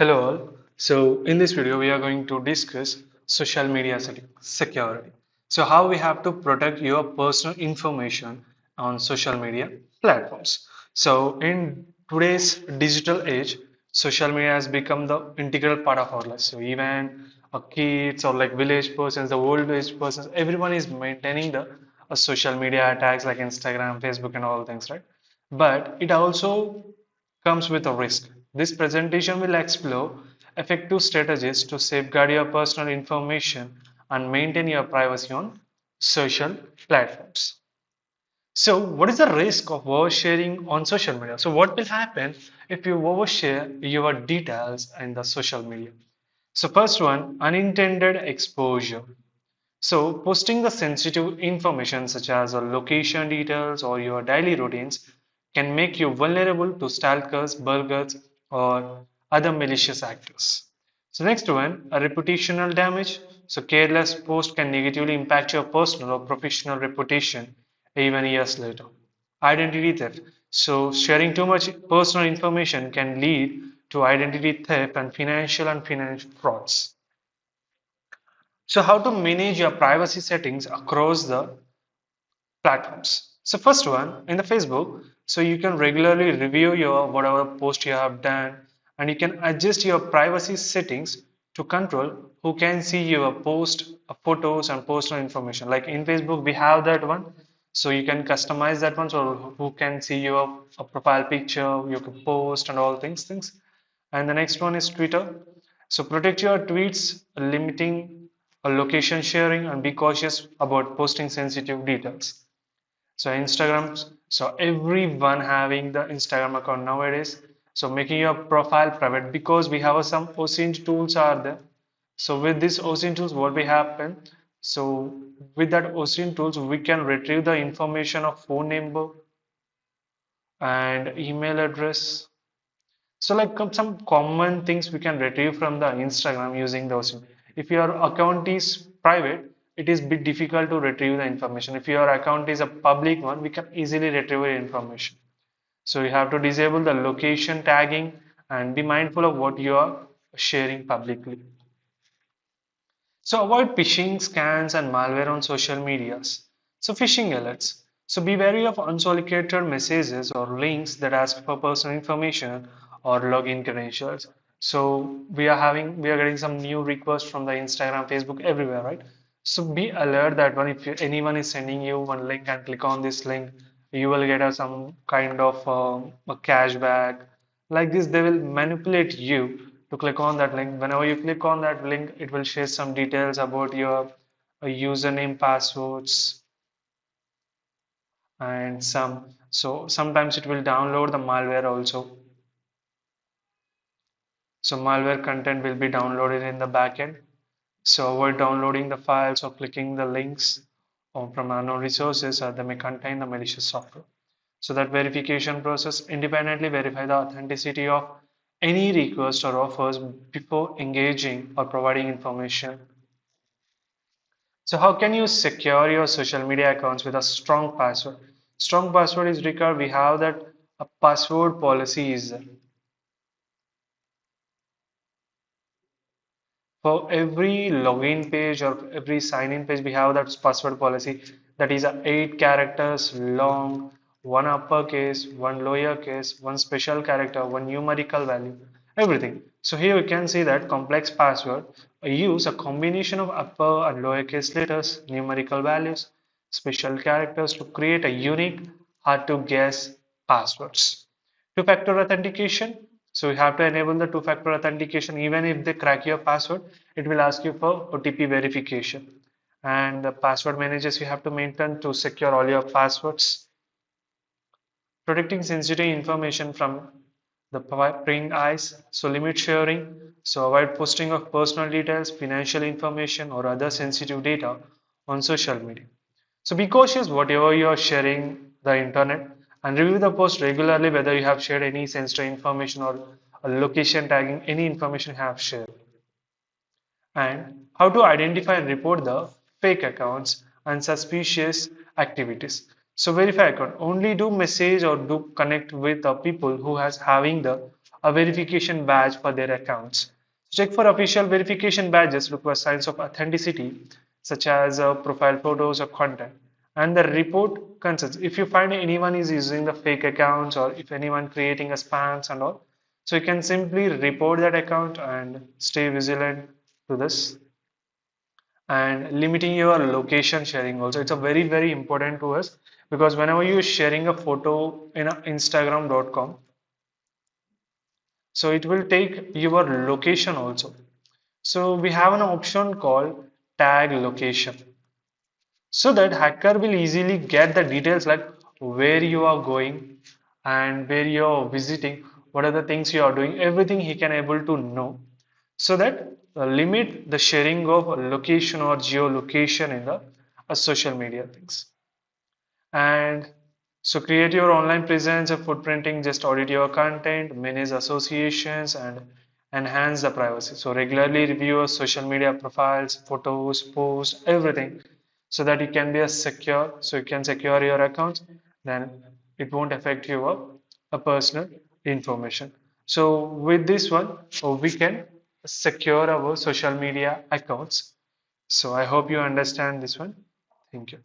Hello all. So in this video we are going to discuss social media security. So how we have to protect your personal information on social media platforms. So in today's digital age, social media has become the integral part of our life. So even kids or like village persons, the old age persons, everyone is maintaining the social media attacks like Instagram, Facebook and all things, right? But it also comes with a risk. This presentation will explore effective strategies to safeguard your personal information and maintain your privacy on social platforms. So, what is the risk of oversharing on social media? So, what will happen if you overshare your details in the social media? So, first one, unintended exposure. So, posting the sensitive information such as location details or your daily routines can make you vulnerable to stalkers, burglars, or other malicious actors. So, next one, a reputational damage. So, careless post can negatively impact your personal or professional reputation even years later. Identity theft. So, sharing too much personal information can lead to identity theft and financial frauds. So how to manage your privacy settings across the platforms. So first one in the Facebook, so you can regularly review your whatever post you have done and you can adjust your privacy settings to control who can see your post, photos and personal information. Like in Facebook, we have that one. So you can customize that one so who can see your profile picture, your post and all things. And the next one is Twitter. So protect your tweets, limiting location sharing and be cautious about posting sensitive details. So Instagram, so everyone having the Instagram account nowadays. So making your profile private because we have some OSINT tools are there. So with this OSINT tools, what we happen? So with that OSINT tools, we can retrieve the information of phone number and email address. So like some common things we can retrieve from the Instagram using those. If your account is private, it is bit difficult to retrieve the information. If your account is a public one, we can easily retrieve the information. So you have to disable the location tagging and be mindful of what you are sharing publicly. So avoid phishing, scans, and malware on social medias. So phishing alerts. So be wary of unsolicited messages or links that ask for personal information or login credentials. So we are getting some new requests from the Instagram, Facebook, everywhere, right? So be alert that when if anyone is sending you one link and click on this link, you will get some kind of a cashback. Like this, they will manipulate you to click on that link. Whenever you click on that link, it will share some details about your username, passwords, and some. So sometimes it will download the malware also. So malware content will be downloaded in the backend. So avoid downloading the files or clicking the links or from unknown resources or they may contain the malicious software. So that verification process independently verify the authenticity of any request or offers before engaging or providing information. So how can you secure your social media accounts with a strong password? Strong password is required. We have that a password policy is there. For every login page or every sign-in page, we have that password policy that is a 8 characters long, one uppercase, one lowercase, one special character, one numerical value, everything. So here we can see that complex password use a combination of upper and lowercase letters, numerical values, special characters to create a unique, hard to guess passwords. Two-factor authentication. So you have to enable the two-factor authentication. Even if they crack your password, it will ask you for OTP verification. And the password managers you have to maintain to secure all your passwords. Protecting sensitive information from the prying eyes. So limit sharing. So avoid posting of personal details, financial information, or other sensitive data on social media. So be cautious whatever you are sharing the internet and review the post regularly whether you have shared any sensitive information or a location tagging any information you have shared. And how to identify and report the fake accounts and suspicious activities. So verify account. Only do message or do connect with the people who has having the a verification badge for their accounts. Check for official verification badges require signs of authenticity, such as profile photos or content. And the report concerns. If you find anyone is using the fake accounts or if anyone creating a spams and all, so you can simply report that account and stay vigilant to this. And limiting your location sharing also, it's a very important to us, because whenever you're sharing a photo in a instagram.com, so it will take your location also. So we have an option called tag location, so that hacker will easily get the details like where you are going and where you are visiting, what are the things you are doing, everything he can able to know, so that limit the sharing of location or geolocation in the social media things. And so create your online presence of footprinting, just audit your content, manage associations, and enhance the privacy. So regularly review your social media profiles, photos, posts, everything, so that you can be a secure, so you can secure your accounts, then it won't affect your personal information. So with this one, we can secure our social media accounts. So I hope you understand this one. Thank you.